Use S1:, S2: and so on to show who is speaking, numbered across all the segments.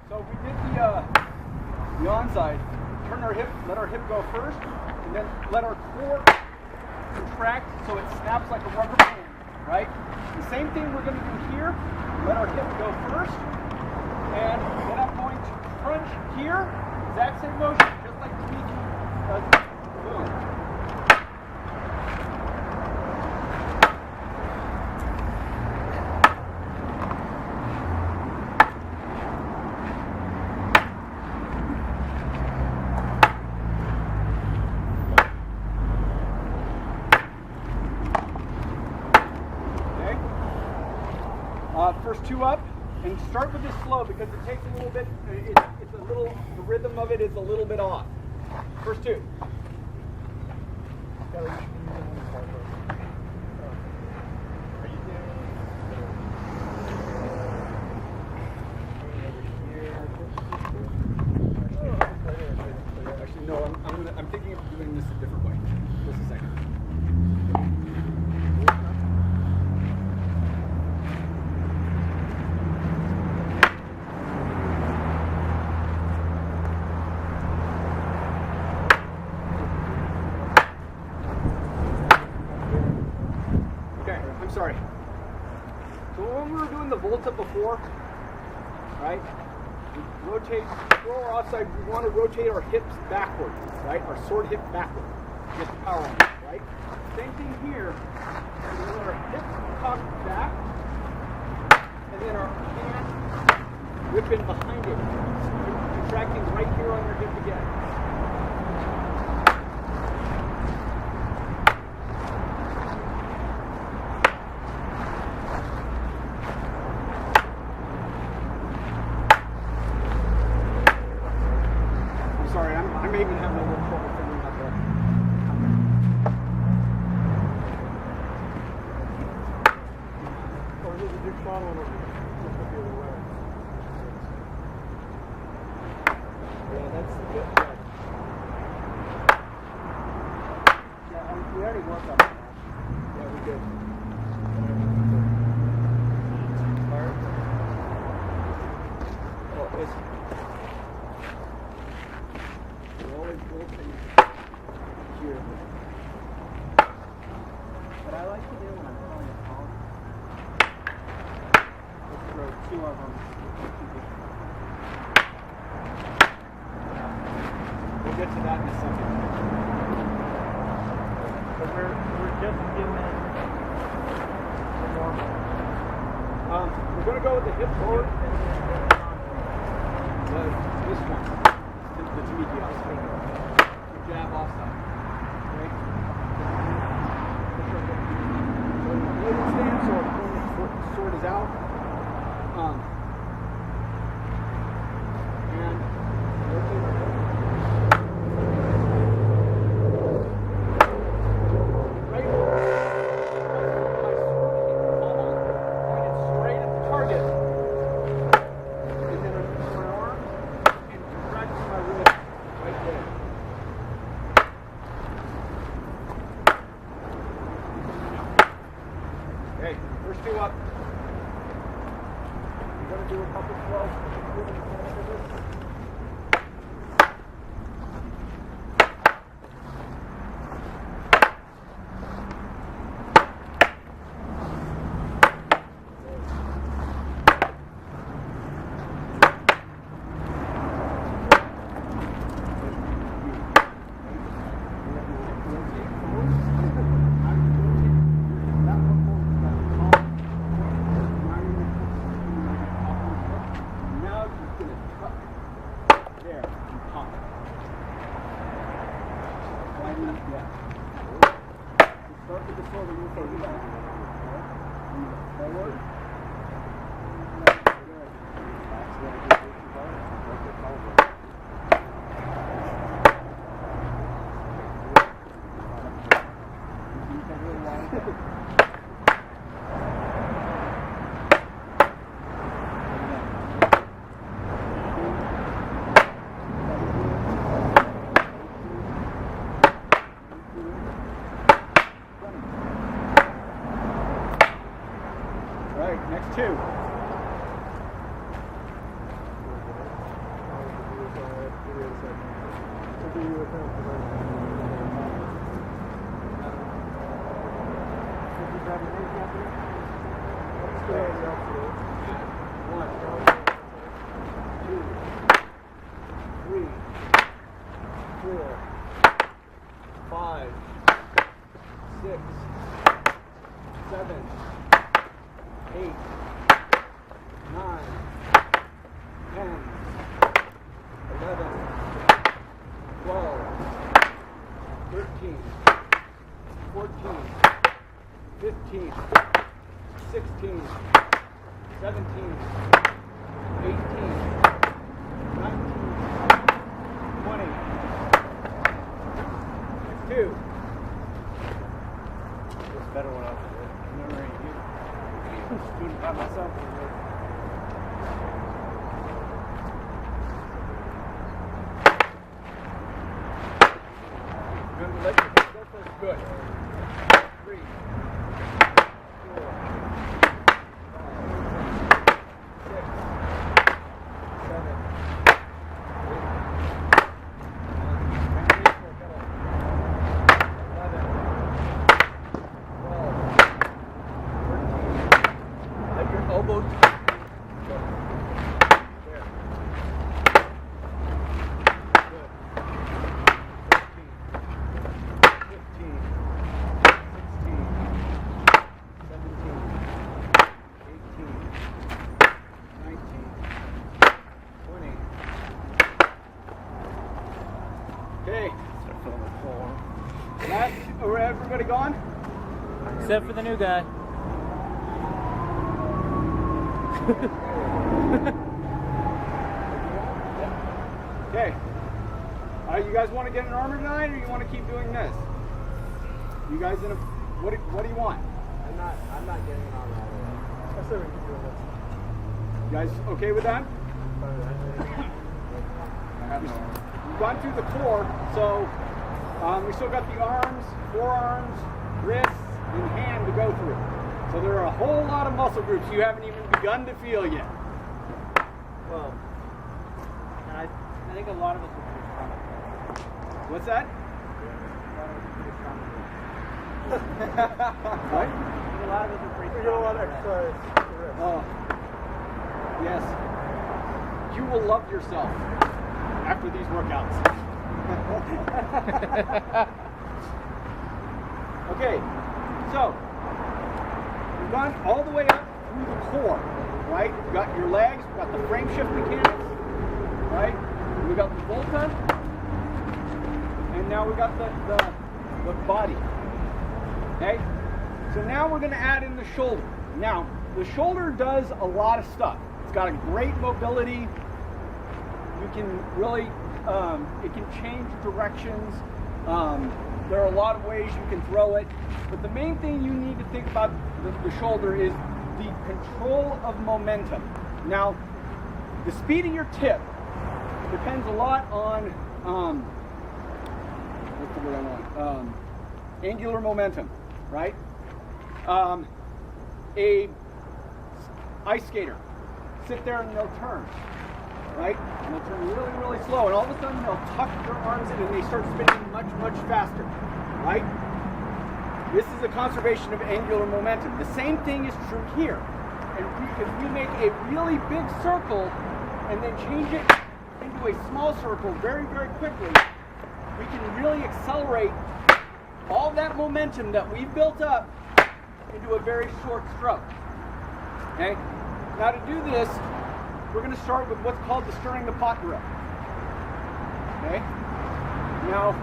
S1: So we did the onside. Turn our hip, let our hip go first, and then let our core contract so it snaps like a rubber band, right? The same thing we're going to do here. Let our hip go first, and then I'm going to crunch here. Exact same motion, just like Dimitri does. Boom. First two up, and start with this slow because it takes a little bit, it's a little, the rhythm of it is a little bit off. First two. Actually, no, I'm thinking of doing this a different way. Just a second. Sorry. So when we were doing the volta before, right? We rotate, throw our offside, we want to rotate our hips backward, right? Our sword hip backward. Get the power on it, right? Same thing here. We let our hips cock back, and then our hand whip in behind it. Contracting right here on your hip again. I'm even having a little trouble figuring out the or there's a big bottle over here. The other way. Yeah, that's the good one. Yeah, we already worked on that. Yeah, we did. Oh, it's here. What I like to do when I'm pulling a call is throw two of them. We'll get to that in a second. So we're just doing the normal. We're going to go with the hip forward. This one. The Dimitri offside. Jab offside. Okay? Stand so sword is out. And right pointed straight at the target. And then I use my arms and contract my wrist right there. Okay, first two up. We're going to do a couple 12. Start with the sword and move forward. Forward. Right. Everybody gone?
S2: Except for the new guy.
S1: Okay. You guys want to get an armor tonight, or you want to keep doing this? You guys in a what do you want?
S3: I'm not getting an armor all the way. I said we keep doing this.
S1: You guys okay with that? We've gone through the core, so we still got the arms, forearms, wrists, and hand to go through. So there are a whole lot of muscle groups you haven't even begun to feel yet.
S2: Well, I think a lot of us are pretty strong.
S1: What's that?
S2: What? I think a lot of us are pretty strong.
S3: We get a lot of exercise.
S1: Oh, yes. You will love yourself after these workouts. Okay, so we've gone all the way up through the core, right? We've got your legs, we've got the frame shift mechanics, right? We've got the Volta, and now we've got the body. Okay? So now we're going to add in the shoulder. Now, the shoulder does a lot of stuff. It's got a great mobility. You can really, it can change directions. There are a lot of ways you can throw it. But the main thing you need to think about the shoulder is the control of momentum. Now, the speed of your tip depends a lot on, what's the word I want? Angular momentum, right? A ice skater, sit there and they'll turn, right? And they'll turn really, really slow, and all of a sudden they'll tuck their arms in and they start spinning much, much faster, right? This is a conservation of angular momentum. The same thing is true here. And if we make a really big circle and then change it into a small circle very, very quickly, we can really accelerate all that momentum that we've built up into a very short stroke. Okay? Now to do this, we're going to start with what's called the stirring the pot drill. Okay? Now,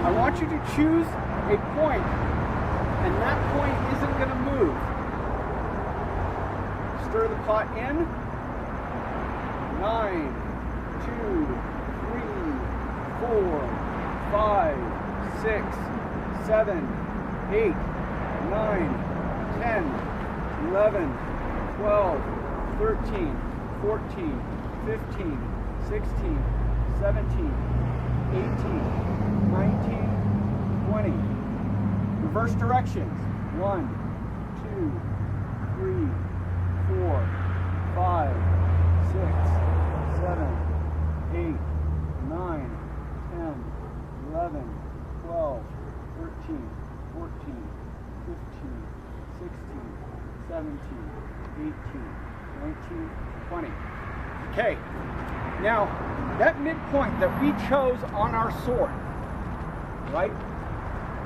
S1: I want you to choose a point, and that point isn't going to move. Stir the pot in. 9, 2, 3, 4, 5, 6, 7, 8, 9, 10, 11, 12, 13, 14, 15, 16, 17, 18, 19, 20. Reverse directions. 1, 2, 3, 4, 5, 6, 7, 8, 9, 19, 20. Okay, now that midpoint that we chose on our sword, right?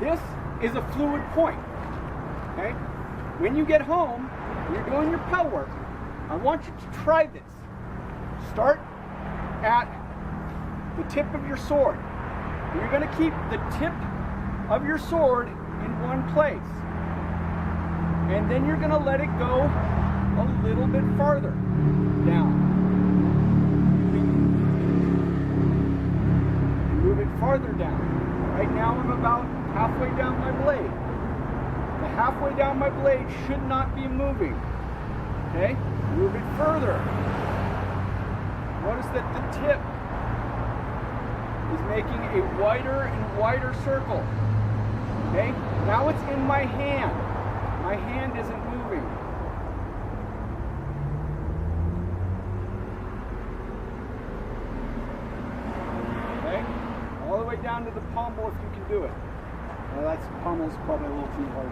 S1: This is a fluid point, okay? When you get home, when you're doing your pel work, I want you to try this. Start at the tip of your sword. You're going to keep the tip of your sword in one place. And then you're going to let it go a little bit farther down. Move it farther down. Right now I'm about halfway down my blade. The halfway down my blade should not be moving. Okay? Move it further. Notice that the tip is making a wider and wider circle. Okay? Now it's in my hand. My hand isn't moving. Okay? All the way down to the pommel if you can do it. That's pommel's probably a little too hard.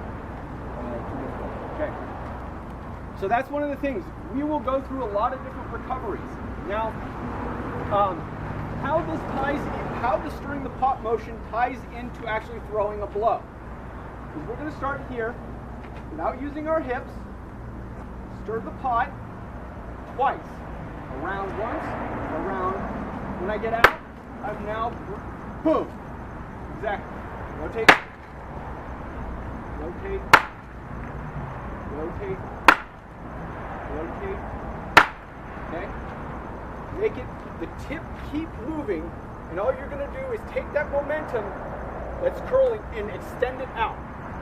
S1: Too difficult. Okay. So that's one of the things. We will go through a lot of different recoveries. Now, how this ties in, how the stirring the pot motion ties into actually throwing a blow. Because we're going to start here without using our hips. Stir the pot twice. Around once, around. When I get out, I'm now, boom. Exactly. Rotate. Rotate. Rotate. Rotate. Okay? Make it, the tip keep moving, and all you're going to do is take that momentum that's curling and extend it out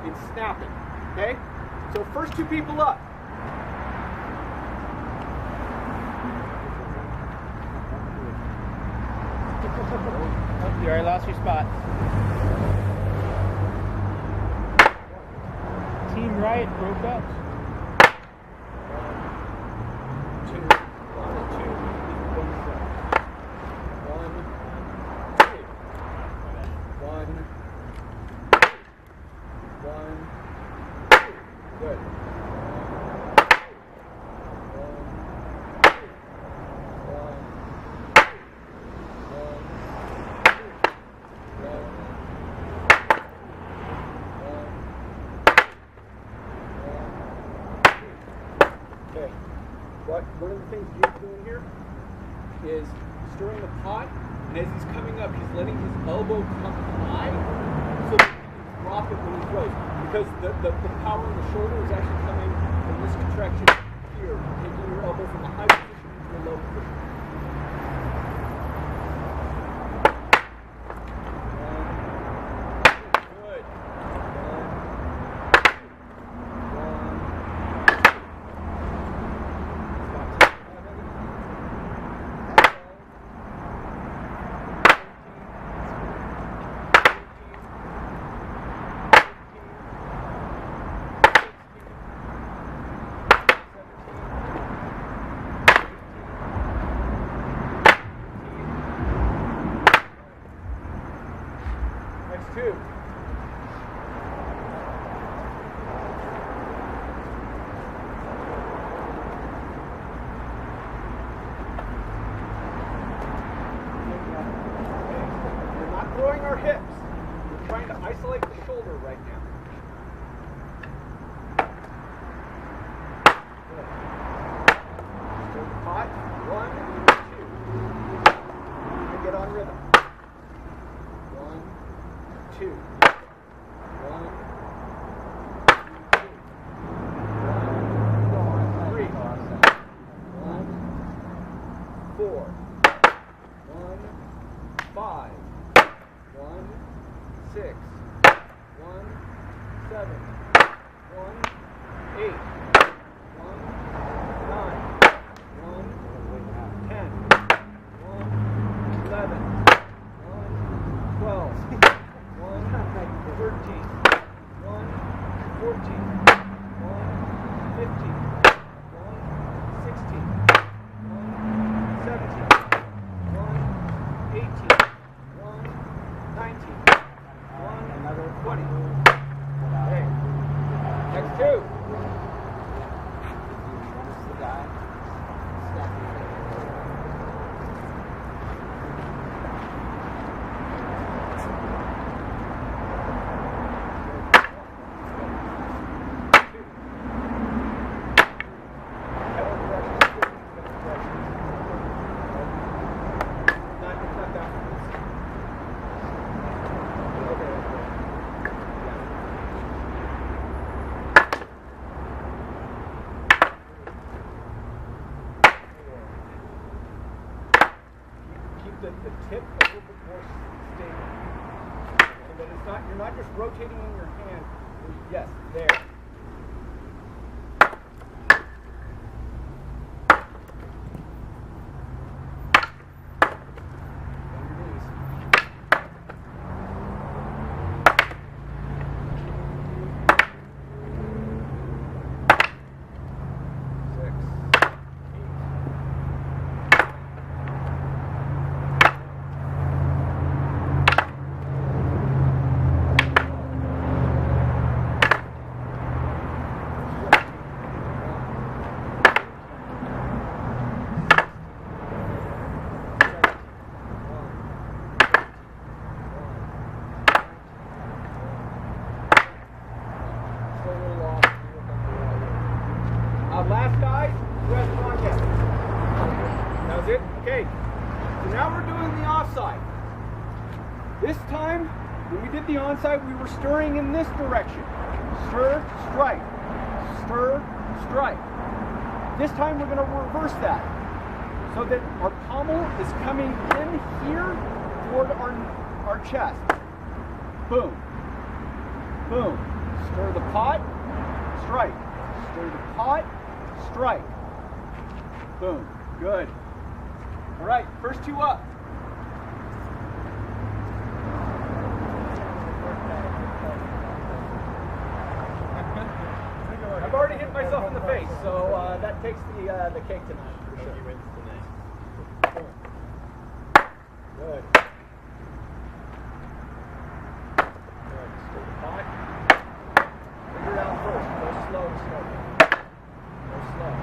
S1: and snap it. Okay? So first two people up.
S2: Oh, you already lost your spot. Team right broke up.
S1: Good. Okay. One of the things Jake's doing here is stirring the pot, and as he's coming up, he's letting his elbow come high so that he can drop it when he throws. Because the power in the shoulder is actually coming from this contraction here, taking your elbow from a high position to a low position. Good. Next two. We're not throwing our hips. We're trying to isolate the shoulder right now. Good. Stir the pot. 1, 2. And get on rhythm. 1, 2. 1, 2. 1, 3. 1, 4. 1, 5. 1, 6. 1, 7. 1, 8. 1, 9. 1, 10. 1, 11. 1, 12. 1, 13. 1, 14. 1, 15. 1, 16. 1, 17. 1, 18. 1, 19. 1, 20. Okay. Next two. the tip a little bit more stable. So that it's not, you're not just rotating in your hand. Yes, there. Last guy, rest on yet. That was it? Okay. So now we're doing the offside. This time, when we did the onside, we were stirring in this direction. Stir, strike. Stir, strike. This time we're going to reverse that. So that our pommel is coming in here toward our chest. Boom. Boom. Stir the pot, strike. Stir the pot, strike. Boom. Good. All right, first two up. I've already hit myself in the face, so that takes the cake tonight. For sure. Boom. Good. Good. Stir the pot. Figure it out first. Go slow to start. Go slow.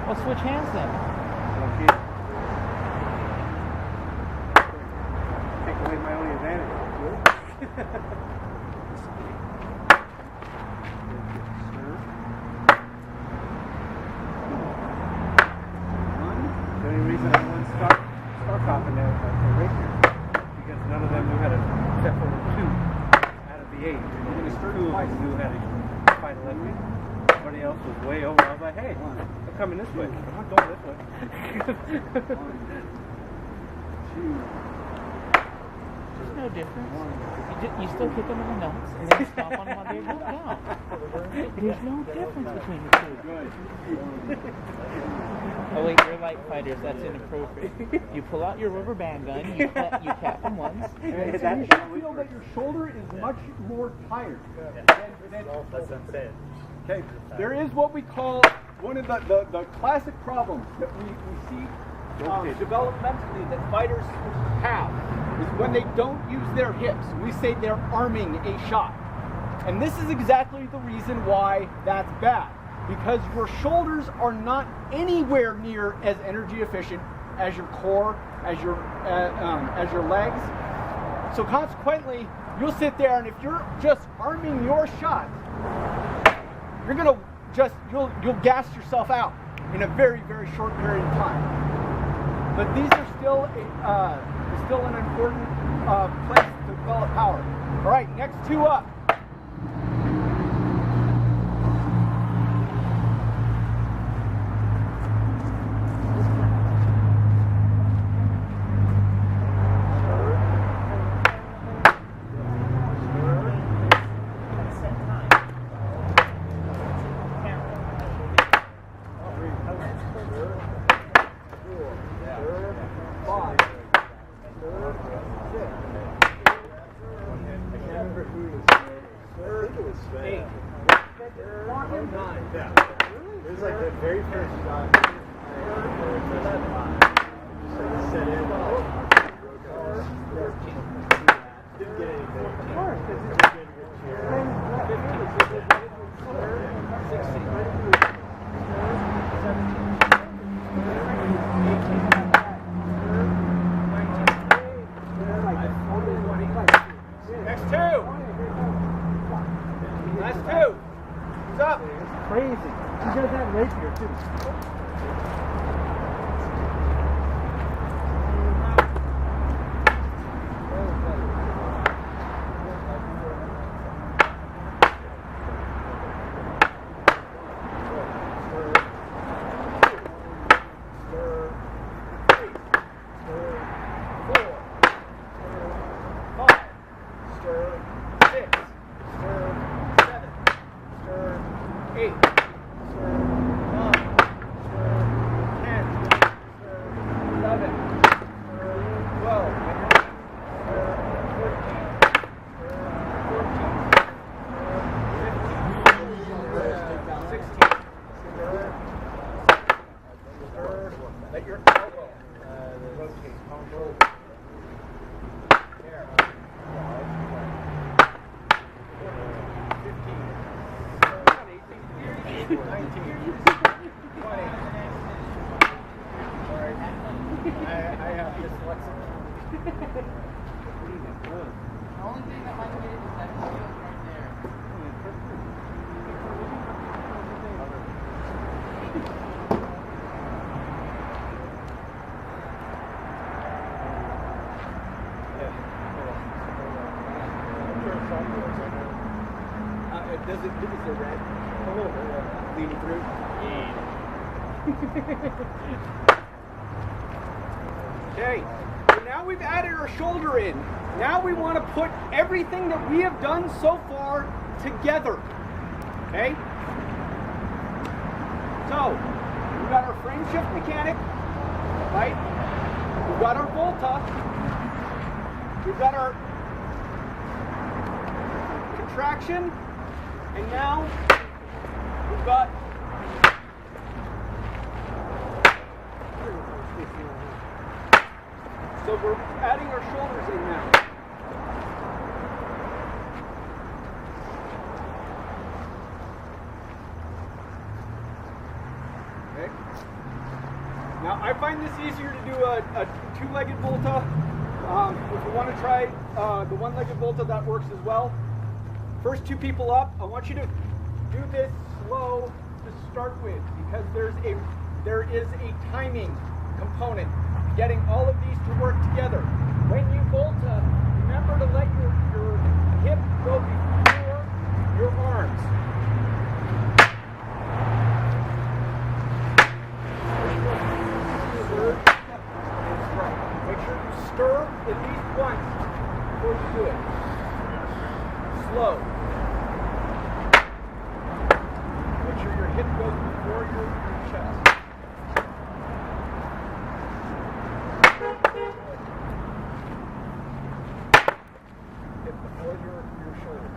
S2: Well, switch hands then.
S3: Okay. Take away my only advantage. The only reason I won Starcraft in there was for Rapier, because none of them knew how to, except for 2 out of the 8. Only 2 of them knew how to fight a lefty. Everybody else was way over. I was like, hey, I'm coming this way. I'm not going this way.
S1: 1, 2.
S2: There's no difference. You still kick them in the nuts and then stomp on them on their go down. There's no difference between the two.
S1: Good.
S2: Oh wait, you're light fighters. That's inappropriate. You pull out your rubber band gun. You tap them once.
S1: And you should feel that your shoulder is much more tired. That's what I'm saying. Okay, there is what we call one of the classic problems that we see developmentally that fighters have is when they don't use their hips. We say they're arming a shot. And this is exactly the reason why that's bad. Because your shoulders are not anywhere near as energy efficient as your core, as your legs. So consequently, you'll sit there and if you're just arming your shot, you're gonna you'll gas yourself out in a very, very short period of time. But these are still an important place to develop power. All right, next 2 up. Number 3 is Let your elbow rotate. There. 15. 18. 19. 20. Sorry. I have dyslexia.
S2: The only thing that might be is that it feels right there.
S1: Does it give us a red? A little bit. Leading through? Okay, so now we've added our shoulder in. Now we want to put everything that we have done so far together. Okay? So, we've got our frame shift mechanic, right? We've got our Volta. We've got our contraction. And now we've got so we're adding our shoulders in now. Okay. Now I find this easier to do a two-legged Volta. If you want to try the one-legged Volta, that works as well. First two people up, I want you to do this slow to start with because there is a timing component to getting all of these to work together. When you Volta, remember to let your hip go before your arms. Make sure you stir at least once before you do it. Slow. Make sure your hip goes before your chest. Hip before your shoulder.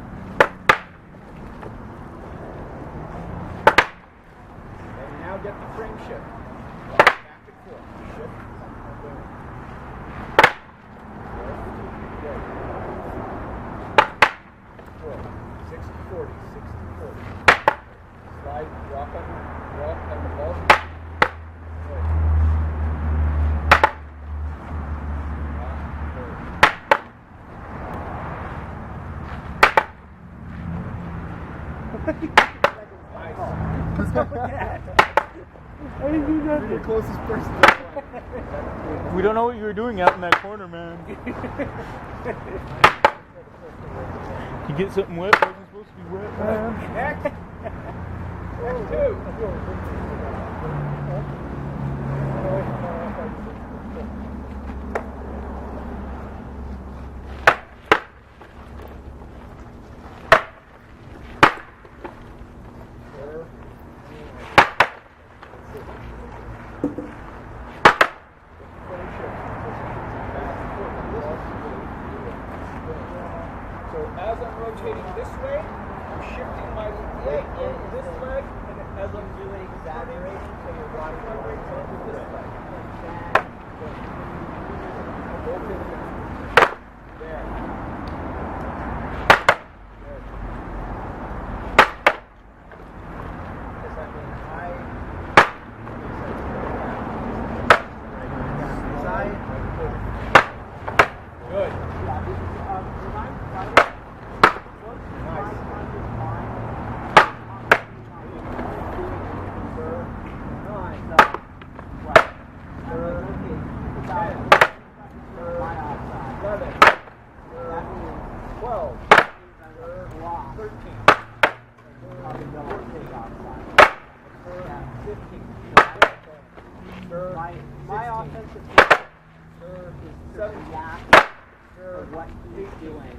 S1: And now get the frame shift. Back and forth. Shift. Good. 60-40, 60-40. Slide, walk on the ball. Good. Nice.
S3: What's up with that?
S2: I didn't do nothing.
S3: You're the closest person to the
S2: We don't know what you were doing out in that corner, man. You get something wet, it wasn't supposed to be wet, man.
S1: Next. Next two. So as I'm rotating this way, I'm shifting my leg in this leg, and as I'm really exaggerating, so your body vibrates over this leg. Open there. Good. Does that mean Good. My offensive is 7 of what he's doing.